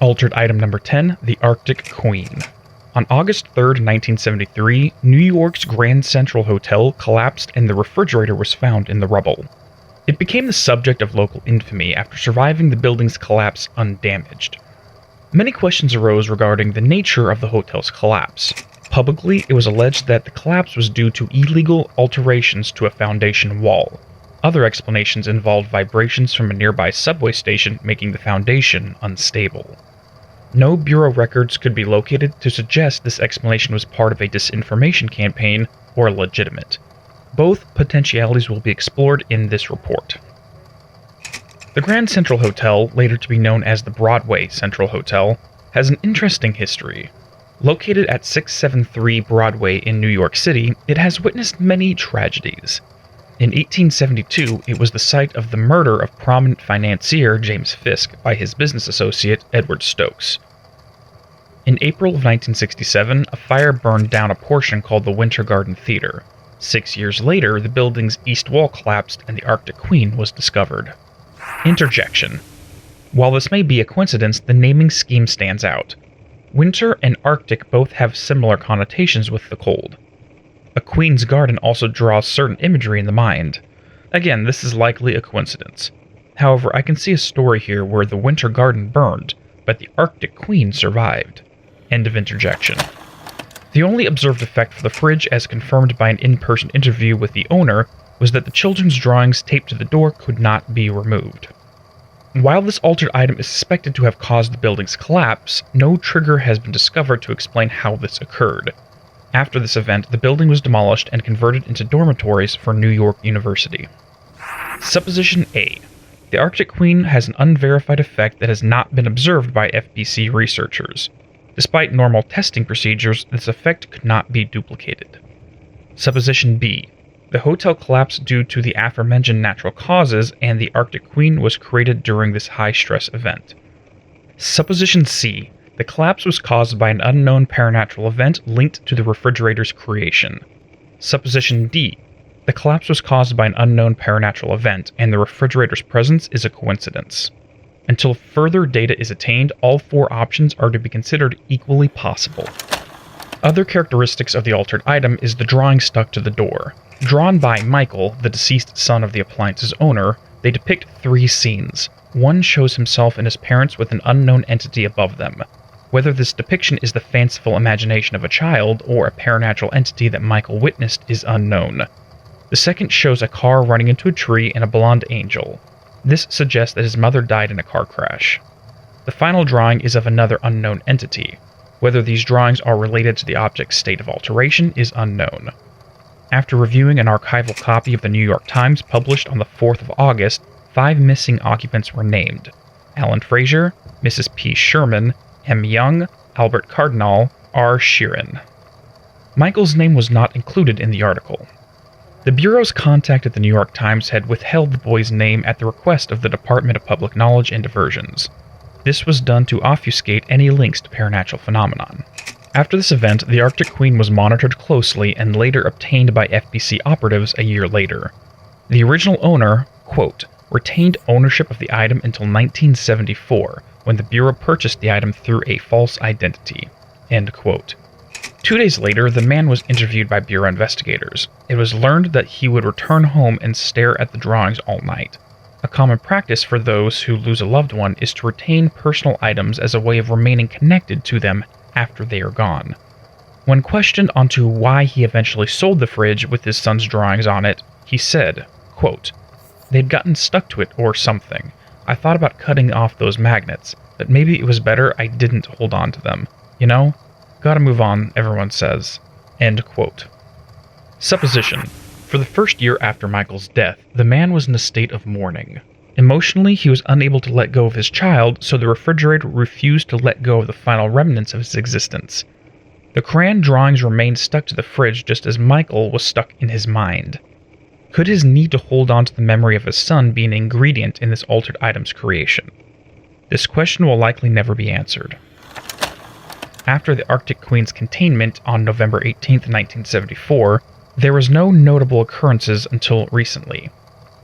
Altered item number 10, the Arctic Queen. On August 3, 1973, New York's Grand Central Hotel collapsed and the refrigerator was found in the rubble. It became the subject of local infamy after surviving the building's collapse undamaged. Many questions arose regarding the nature of the hotel's collapse. Publicly, it was alleged that the collapse was due to illegal alterations to a foundation wall. Other explanations involved vibrations from a nearby subway station making the foundation unstable. No bureau records could be located to suggest this explanation was part of a disinformation campaign or legitimate. Both potentialities will be explored in this report. The Grand Central Hotel, later to be known as the Broadway Central Hotel, has an interesting history. Located at 673 Broadway in New York City, it has witnessed many tragedies. In 1872, it was the site of the murder of prominent financier James Fisk by his business associate Edward Stokes. In April of 1967, a fire burned down a portion called the Winter Garden Theater. 6 years later, the building's east wall collapsed and the Arctic Queen was discovered. Interjection. While this may be a coincidence, the naming scheme stands out. Winter and Arctic both have similar connotations with the cold. A queen's garden also draws certain imagery in the mind. Again, this is likely a coincidence. However, I can see a story here where the winter garden burned, but the Arctic Queen survived. End of interjection. The only observed effect for the fridge, as confirmed by an in-person interview with the owner, was that the children's drawings taped to the door could not be removed. While this altered item is suspected to have caused the building's collapse, no trigger has been discovered to explain how this occurred. After this event, the building was demolished and converted into dormitories for New York University. Supposition A. The Arctic Queen has an unverified effect that has not been observed by FBC researchers. Despite normal testing procedures, this effect could not be duplicated. Supposition B. The hotel collapsed due to the aforementioned natural causes, and the Arctic Queen was created during this high-stress event. Supposition C. The collapse was caused by an unknown paranatural event linked to the refrigerator's creation. Supposition D. The collapse was caused by an unknown paranatural event, and the refrigerator's presence is a coincidence. Until further data is attained, all four options are to be considered equally possible. Other characteristics of the altered item is the drawing stuck to the door. Drawn by Michael, the deceased son of the appliance's owner, they depict 3 scenes. One shows himself and his parents with an unknown entity above them. Whether this depiction is the fanciful imagination of a child or a paranatural entity that Michael witnessed is unknown. The second shows a car running into a tree and a blonde angel. This suggests that his mother died in a car crash. The final drawing is of another unknown entity. Whether these drawings are related to the object's state of alteration is unknown. After reviewing an archival copy of the New York Times published on the 4th of August, 5 missing occupants were named: Alan Fraser, Mrs. P. Sherman, M. Young, Albert Cardinal, R. Sheeran. Michael's name was not included in the article. The Bureau's contact at the New York Times had withheld the boy's name at the request of the Department of Public Knowledge and Diversions. This was done to obfuscate any links to paranatural phenomenon. After this event, the Arctic Queen was monitored closely and later obtained by FBC operatives a year later. The original owner, quote, retained ownership of the item until 1974, when the Bureau purchased the item through a false identity, end quote. 2 days later, the man was interviewed by Bureau investigators. It was learned that he would return home and stare at the drawings all night. A common practice for those who lose a loved one is to retain personal items as a way of remaining connected to them after they are gone. When questioned onto why he eventually sold the fridge with his son's drawings on it, he said, quote, "They'd gotten stuck to it or something. I thought about cutting off those magnets, but maybe it was better I didn't hold on to them. You know? Gotta move on, everyone says." End quote. Supposition. For the first year after Michael's death, the man was in a state of mourning. Emotionally, he was unable to let go of his child, so the refrigerator refused to let go of the final remnants of his existence. The crayon drawings remained stuck to the fridge just as Michael was stuck in his mind. Could his need to hold on to the memory of his son be an ingredient in this altered item's creation? This question will likely never be answered. After the Arctic Queen's containment on November 18, 1974, there was no notable occurrences until recently.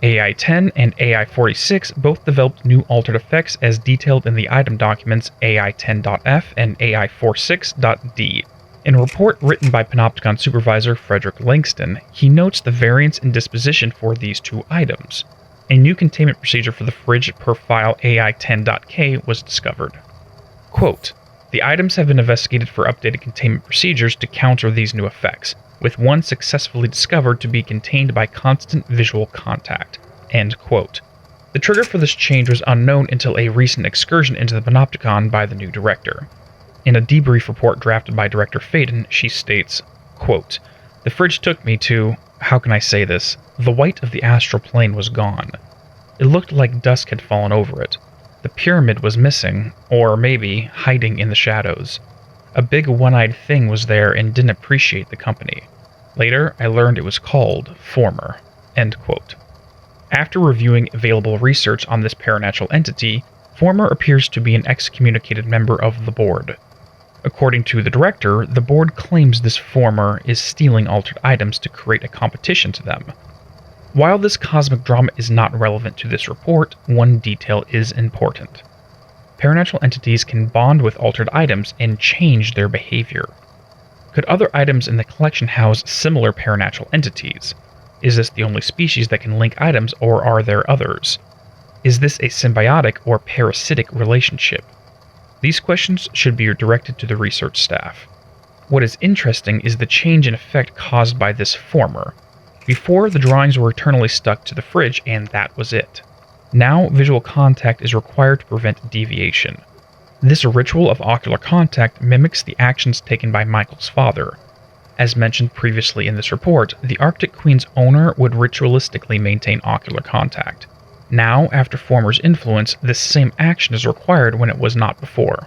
AI-10 and AI-46 both developed new altered effects as detailed in the item documents AI-10.F and AI-46.D. In a report written by Panopticon supervisor Frederick Langston, he notes the variance in disposition for these two items. A new containment procedure for the fridge per file AI-10.K was discovered. Quote, "The items have been investigated for updated containment procedures to counter these new effects, with one successfully discovered to be contained by constant visual contact." End quote. The trigger for this change was unknown until a recent excursion into the Panopticon by the new director. In a debrief report drafted by Director Faden, she states, quote, "The fridge took me to, how can I say this, the white of the astral plane was gone. It looked like dusk had fallen over it. The pyramid was missing, or maybe hiding in the shadows. A big one-eyed thing was there and didn't appreciate the company. Later, I learned it was called Former." End quote. After reviewing available research on this paranatural entity, Former appears to be an excommunicated member of the board. According to the director, the board claims this Former is stealing altered items to create a competition to them. While this cosmic drama is not relevant to this report, one detail is important. Paranatural entities can bond with altered items and change their behavior. Could other items in the collection house similar paranatural entities? Is this the only species that can link items, or are there others? Is this a symbiotic or parasitic relationship? These questions should be directed to the research staff. What is interesting is the change in effect caused by this Former. Before, the drawings were eternally stuck to the fridge, and that was it. Now, visual contact is required to prevent deviation. This ritual of ocular contact mimics the actions taken by Michael's father. As mentioned previously in this report, the Arctic Queen's owner would ritualistically maintain ocular contact. Now, after Former's influence, this same action is required when it was not before.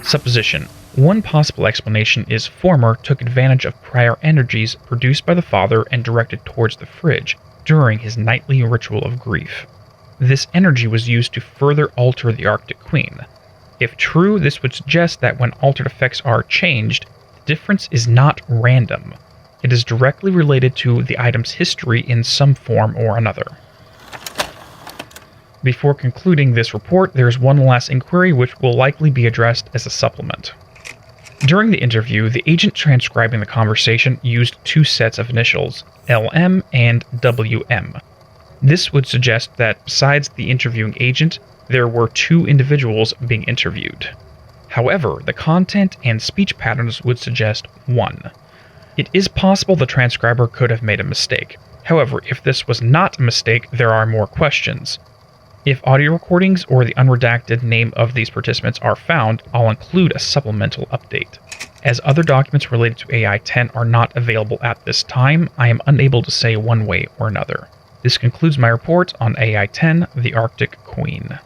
Supposition. One possible explanation is Former took advantage of prior energies produced by the father and directed towards the fridge during his nightly ritual of grief. This energy was used to further alter the Arctic Queen. If true, this would suggest that when altered effects are changed, the difference is not random. It is directly related to the item's history in some form or another. Before concluding this report, there is one last inquiry which will likely be addressed as a supplement. During the interview, the agent transcribing the conversation used two sets of initials, LM and WM. This would suggest that besides the interviewing agent, there were two individuals being interviewed. However, the content and speech patterns would suggest one. It is possible the transcriber could have made a mistake. However, if this was not a mistake, there are more questions. If audio recordings or the unredacted name of these participants are found, I'll include a supplemental update. As other documents related to AI-10 are not available at this time, I am unable to say one way or another. This concludes my report on AI-10, the Arctic Queen.